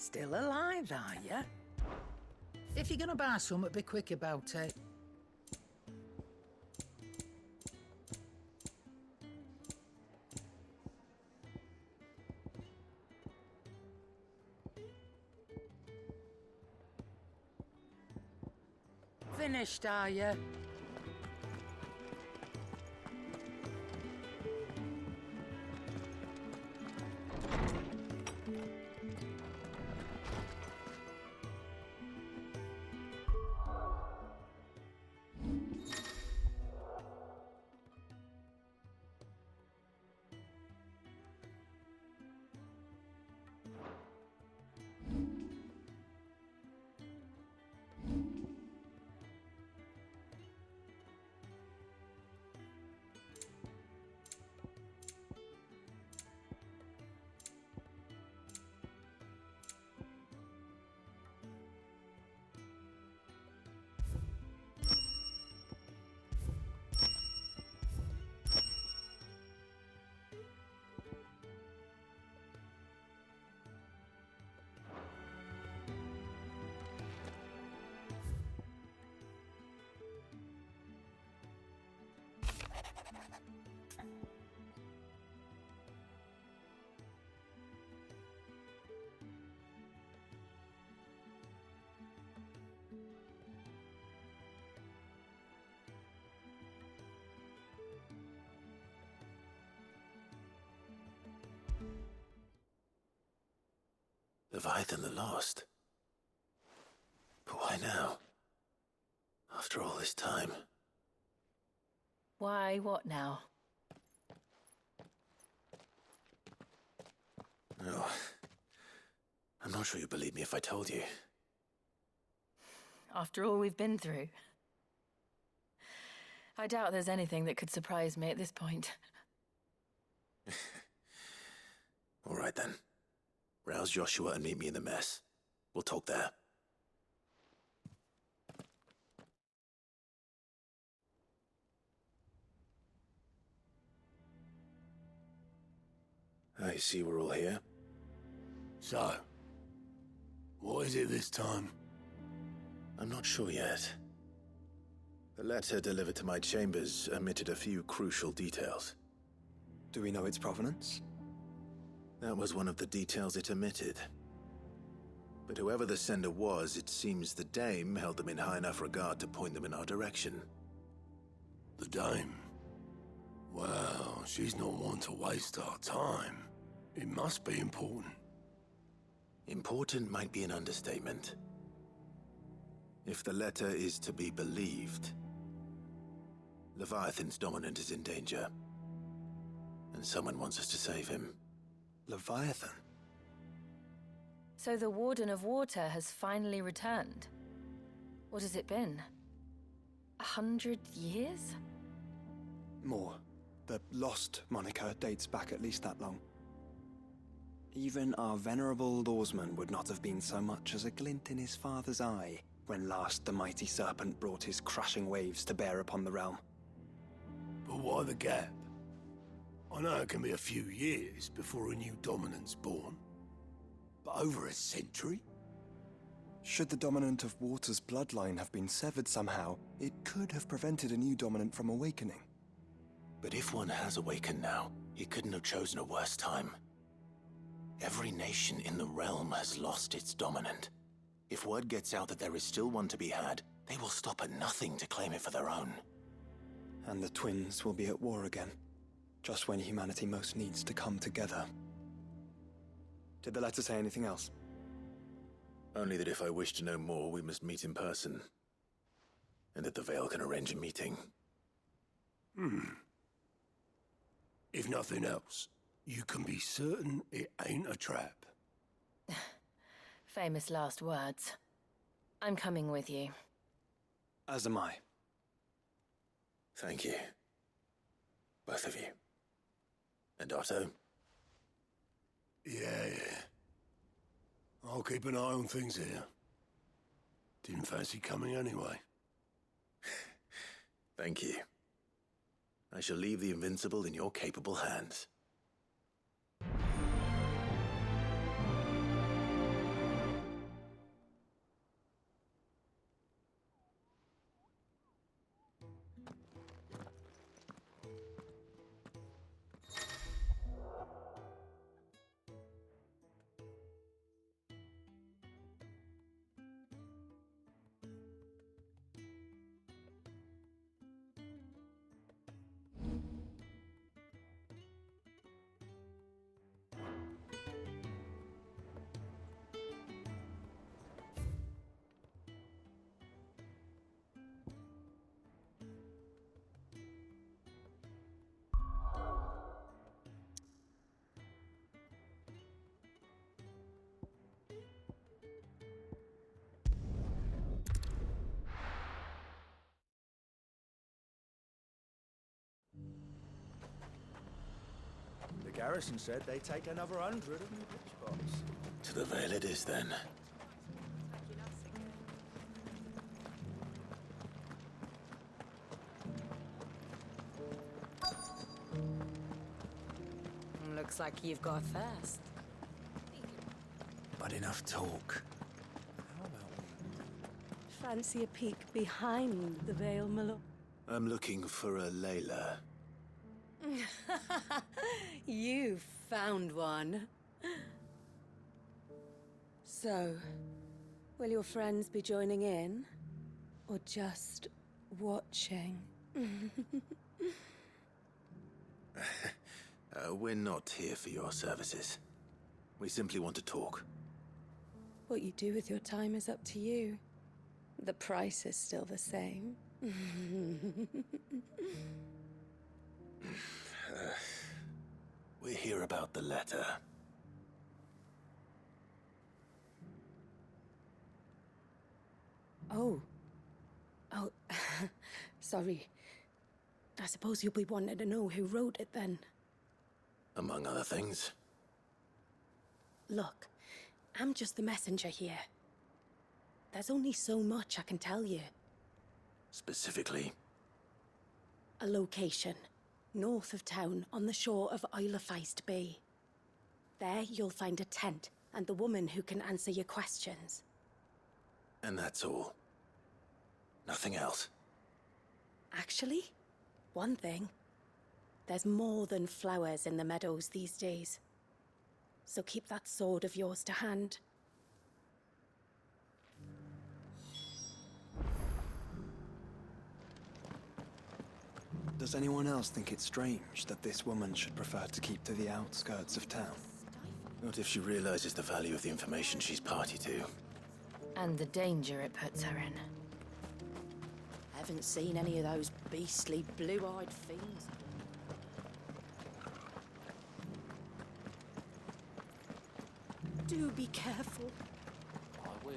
Still alive, are you? If you're gonna buy something, be quick about it. Finished, are you? Leviathan the Lost. But why now? After all this time. Why, what now? No. I'm not sure you'd believe me if I told you. After all we've been through. I doubt there's anything that could surprise me at this point. All right then. Rouse Joshua and meet me in the mess. We'll talk there. I see we're all here. So, what is it this time? I'm not sure yet. The letter delivered to my chambers omitted a few crucial details. Do we know its provenance? That was one of the details it omitted. But whoever the sender was, it seems the Dame held them in high enough regard to point them in our direction. The Dame? Well, she's not one to waste our time. It must be important. Important might be an understatement. If the letter is to be believed, Leviathan's dominant is in danger. And someone wants us to save him. Leviathan? So the Warden of Water has finally returned. What has it been? 100 years? More. The Lost moniker dates back at least that long. Even our venerable lawsman would not have been so much as a glint in his father's eye when last the mighty serpent brought his crushing waves to bear upon the realm. But why the gap? I know it can be a few years before a new dominant's born. But over a century? Should the dominant of Water's bloodline have been severed somehow, it could have prevented a new dominant from awakening. But if one has awakened now, he couldn't have chosen a worse time. Every nation in the realm has lost its dominant. If word gets out that there is still one to be had, they will stop at nothing to claim it for their own. And the twins will be at war again, just when humanity most needs to come together. Did the letter say anything else? Only that if I wish to know more, we must meet in person. And that the Veil can arrange a meeting. If nothing else, you can be certain it ain't a trap. Famous last words. I'm coming with you. As am I. Thank you. Both of you. And Otto? Yeah. I'll keep an eye on things here. Didn't fancy coming anyway. Thank you. I shall leave the Invincible in your capable hands. Garrison said they take another 100 of me bitch bots. To the Vale it is, then. Looks like you've got thirst. But enough talk. Fancy a peek behind the veil, my lord? I'm looking for a Layla. You found one. So, will your friends be joining in? Or just watching? We're not here for your services. We simply want to talk. What you do with your time is up to you. The price is still the same. We're here about the letter. Oh. Oh, sorry. I suppose you'll be wanting to know who wrote it then. Among other things. Look, I'm just the messenger here. There's only so much I can tell you. Specifically? A location, north of town, on the shore of Isle of Feist Bay. There you'll find a tent, and the woman who can answer your questions. And that's all. Nothing else. Actually, one thing. There's more than flowers in the meadows these days. So keep that sword of yours to hand. Does anyone else think it's strange that this woman should prefer to keep to the outskirts of town? Not if she realizes the value of the information she's party to. And the danger it puts her in. Haven't seen any of those beastly blue-eyed fiends. Do be careful. I will.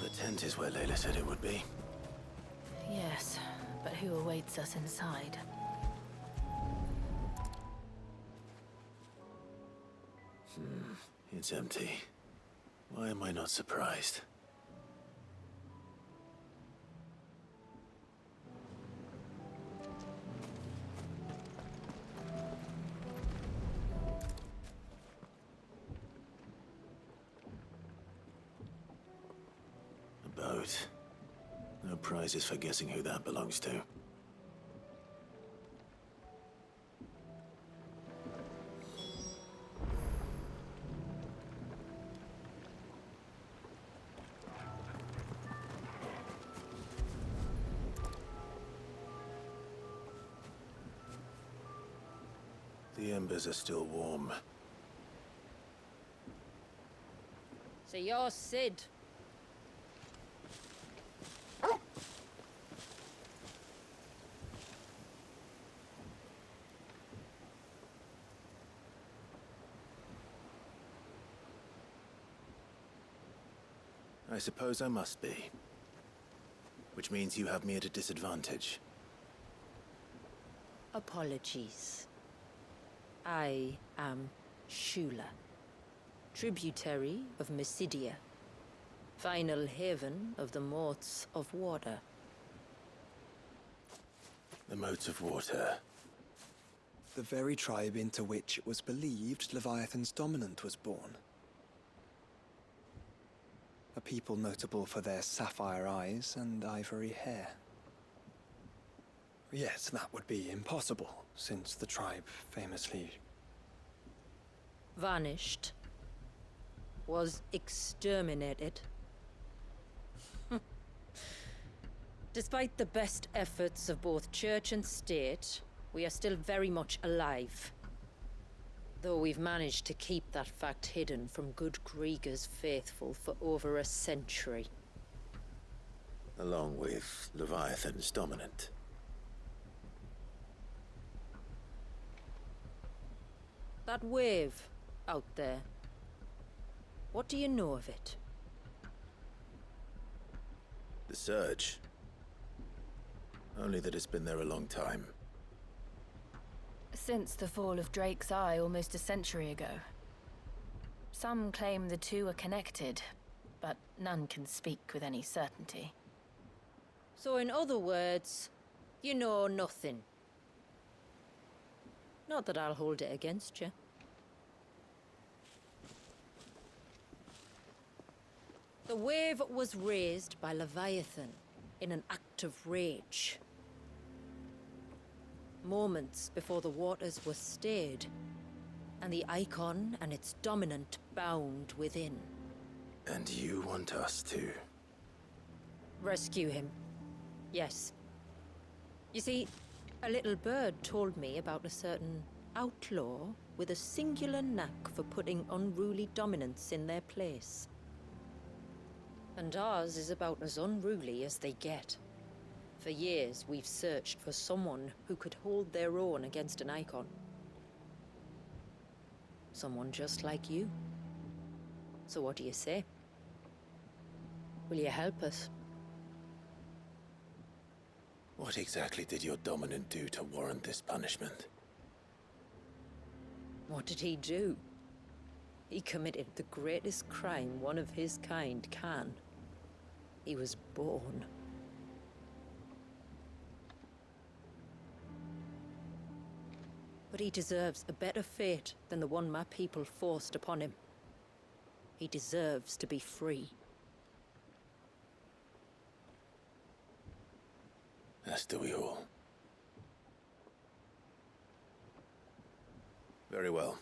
The tent is where Layla said it would be. Yes, but who awaits us inside? It's empty. Why am I not surprised? A boat. No prizes for guessing who that belongs to. The embers are still warm. So you're Sid. I suppose I must be. Which means you have me at a disadvantage. Apologies. I am Shula, tributary of Mysidia, final haven of the Moats of Water. The Moats of Water. The very tribe into which it was believed Leviathan's dominant was born. A people notable for their sapphire eyes and ivory hair. Yet that would be impossible, since the tribe famously... Vanished. Was exterminated. Despite the best efforts of both church and state, we are still very much alive. Though we've managed to keep that fact hidden from good Grieger's faithful for over a century. Along with Leviathan's dominant. That wave out there. What do you know of it? The surge. Only that it's been there a long time. Since the fall of Drake's Eye almost a century ago. Some claim the two are connected, but none can speak with any certainty. So in other words, you know nothing. Not that I'll hold it against you. The wave was raised by Leviathan in an act of rage. Moments before the waters were stayed, and the icon and its dominant bound within. And you want us to? Rescue him. Yes. You see, a little bird told me about a certain outlaw with a singular knack for putting unruly dominants in their place. And ours is about as unruly as they get. For years, we've searched for someone who could hold their own against an icon. Someone just like you. So what do you say? Will you help us? What exactly did your dominant do to warrant this punishment? What did he do? He committed the greatest crime one of his kind can. He was born. But he deserves a better fate than the one my people forced upon him. He deserves to be free. As do we all. Very well.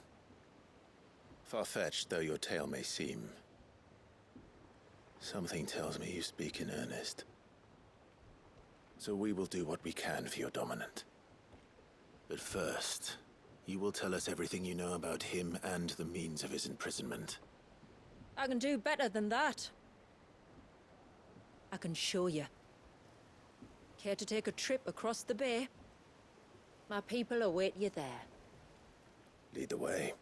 Far-fetched though your tale may seem, something tells me you speak in earnest. So we will do what we can for your dominant. But first, you will tell us everything you know about him and the means of his imprisonment. I can do better than that. I can show you. Care to take a trip across the bay? My people await you there. Lead the way.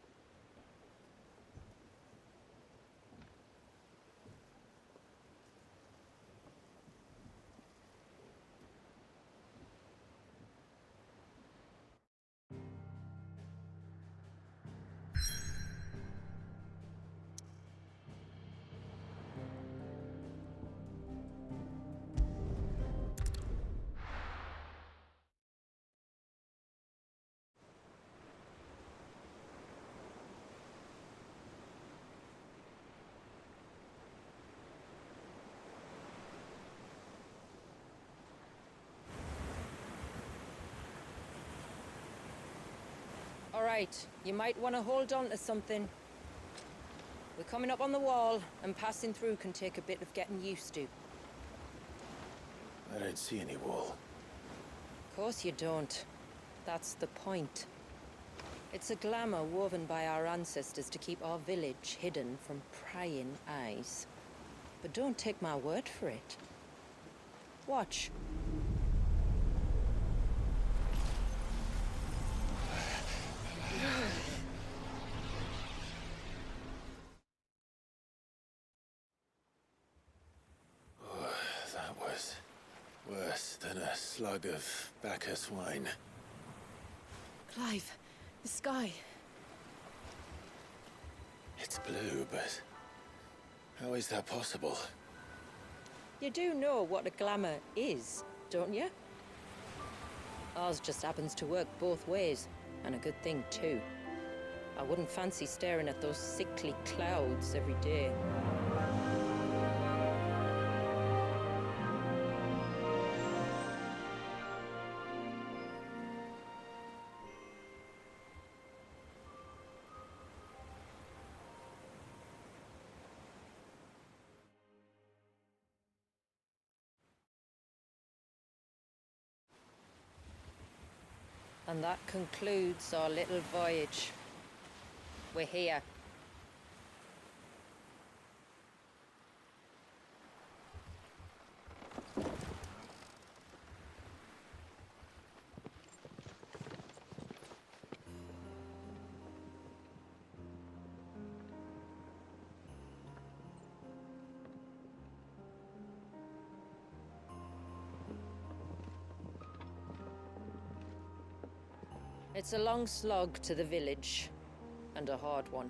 All right, you might want to hold on to something. We're coming up on the wall, and passing through can take a bit of getting used to. I don't see any wall. Of course you don't. That's the point. It's a glamour woven by our ancestors to keep our village hidden from prying eyes. But don't take my word for it. Watch. That was worse than a slug of Bacchus wine. Clive, the sky. It's blue, but how is that possible? You do know what a glamour is, don't you? Ours just happens to work both ways, and a good thing too. I wouldn't fancy staring at those sickly clouds every day. And that concludes our little voyage. We're here. It's a long slog to the village, and a hard one.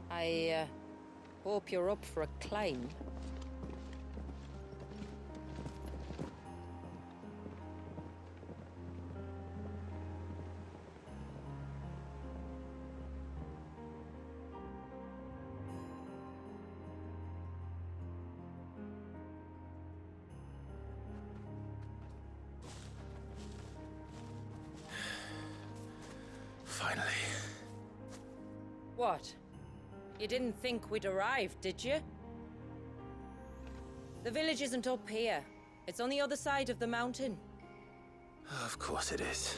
I hope you're up for a climb. Finally. What? You didn't think we'd arrived, did you? The village isn't up here. It's on the other side of the mountain. Of course it is.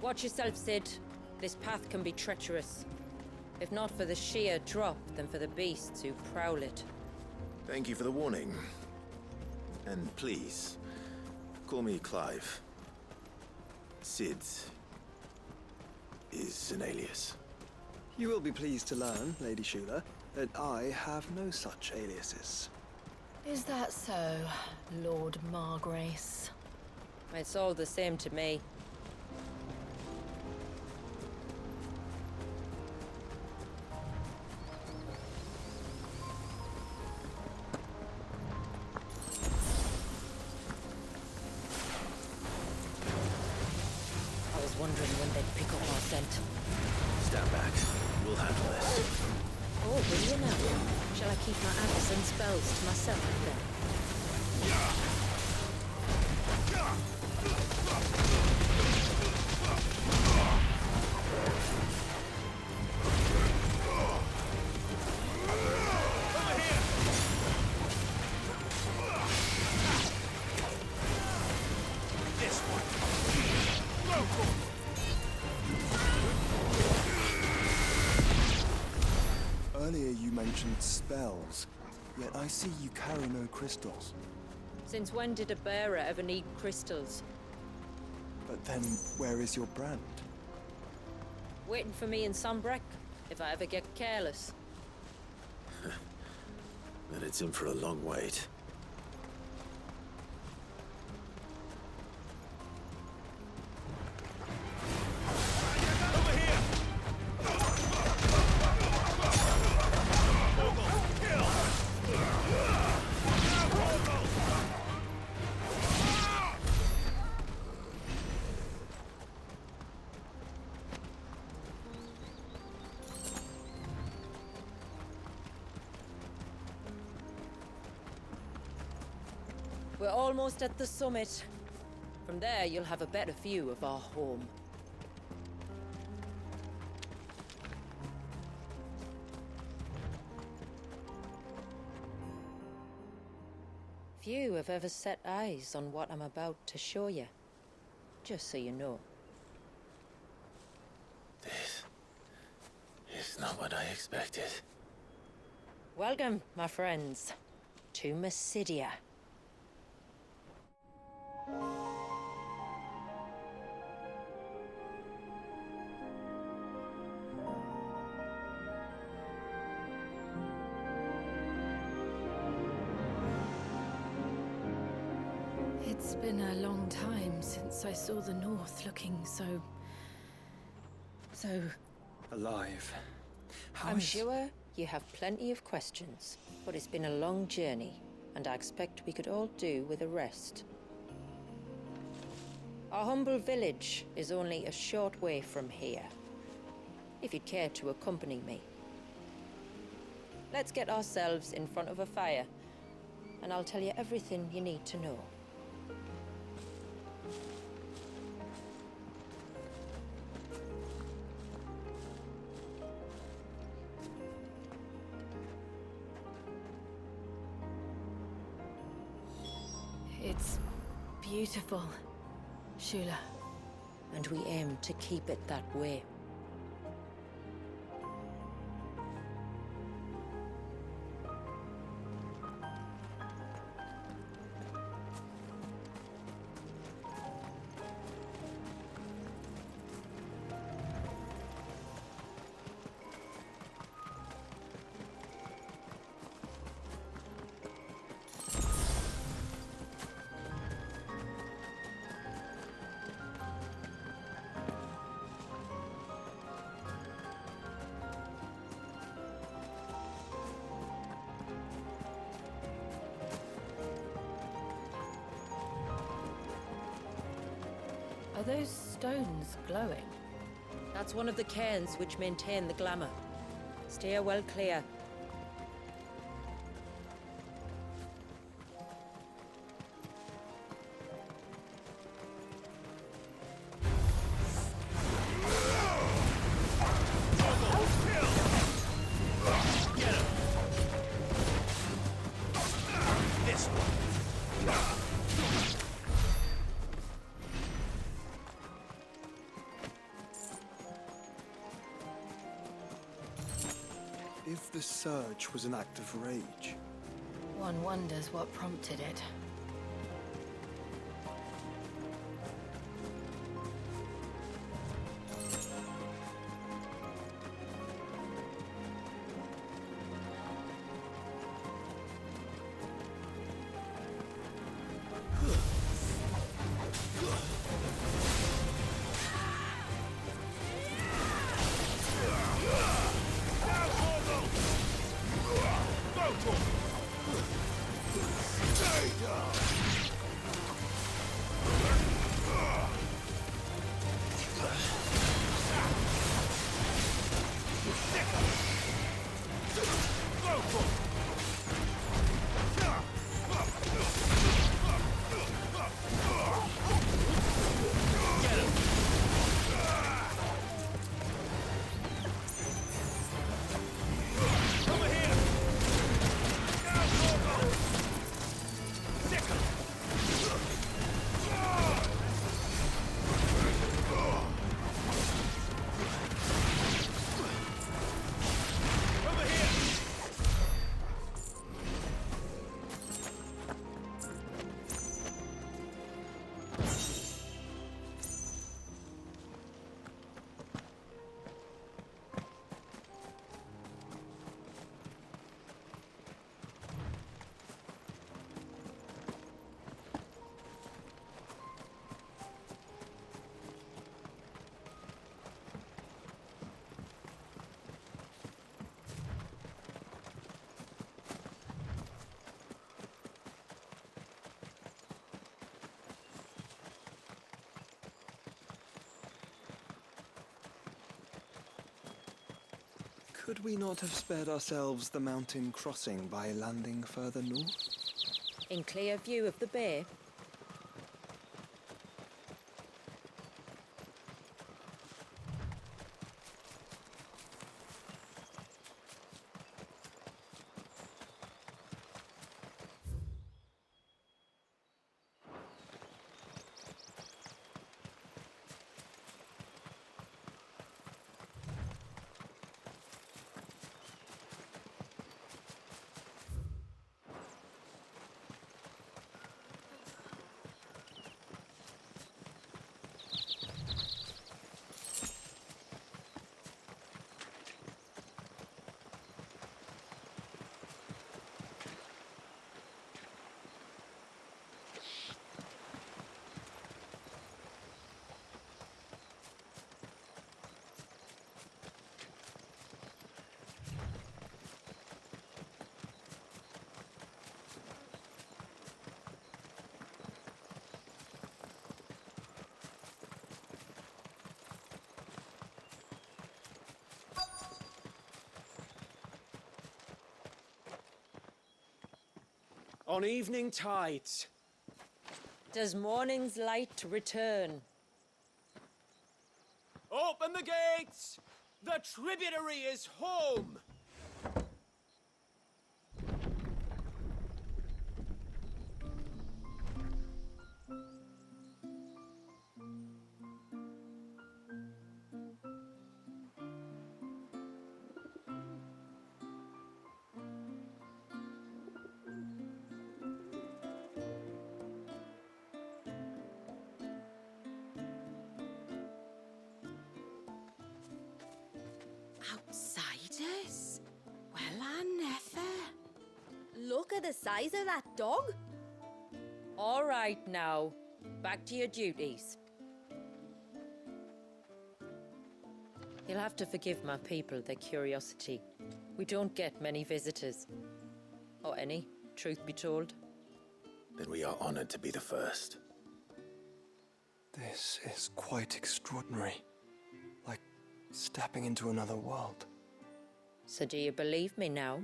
Watch yourself, Sid. This path can be treacherous. If not for the sheer drop, then for the beasts who prowl it. Thank you for the warning. And please, call me Clive. Sid is an alias. You will be pleased to learn, Lady Shula, that I have no such aliases. Is that so, Lord Margrace? It's all the same to me. I was wondering when they'd pick up our scent. Stand back. We'll handle this. Oh, will you now? Shall I keep my axe and spells to myself then? Earlier you mentioned spells, yet I see you carry no crystals. Since when did a bearer ever need crystals? But then, where is your brand? Waiting for me in Sunbreck, if I ever get careless. Then it's in for a long wait. We're almost at the summit. From there, you'll have a better view of our home. Few have ever set eyes on what I'm about to show you. Just so you know. This is not what I expected. Welcome, my friends, to Mysidia. It's been a long time since I saw the North looking so Alive. I'm sure you have plenty of questions, but it's been a long journey, and I expect we could all do with a rest. Our humble village is only a short way from here, if you'd care to accompany me. Let's get ourselves in front of a fire, and I'll tell you everything you need to know. It's beautiful, Shula. And we aim to keep it that way. those stones glowing? That's one of the cairns which maintain the glamour. Steer well clear. If the surge was an act of rage, One wonders what prompted it. could we not have spared ourselves the mountain crossing by landing further north? In clear view of the bay, on evening tides. does morning's light return? Open the gates! The tributary is home! Outsiders? Well, I never. Look at the size of that dog. All right now, back to your duties. You'll have to forgive my people their curiosity. We don't get many visitors. Or any, truth be told. Then we are honored to be the first. This is quite extraordinary. Like stepping into another world. So do you believe me now?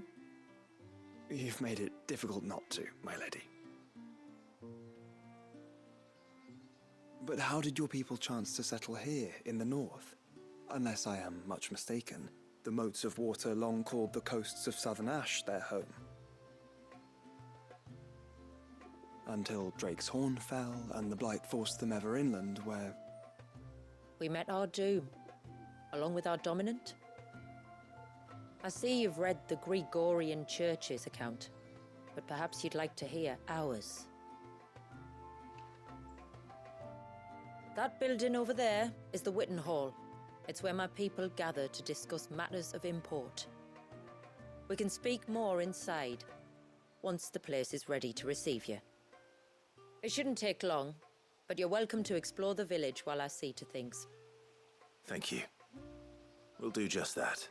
You've made it difficult not to, my lady. But how did your people chance to settle here in the north? Unless I am much mistaken, the moats of water long called the coasts of southern Ash their home. Until Drake's Horn fell and the Blight forced them ever inland, where... We met our doom, along with our dominant. I see you've read the Gregorian Church's account, but perhaps you'd like to hear ours. That building over there is the Witten Hall. It's where my people gather to discuss matters of import. We can speak more inside, once the place is ready to receive you. It shouldn't take long, but you're welcome to explore the village while I see to things. Thank you. We'll do just that.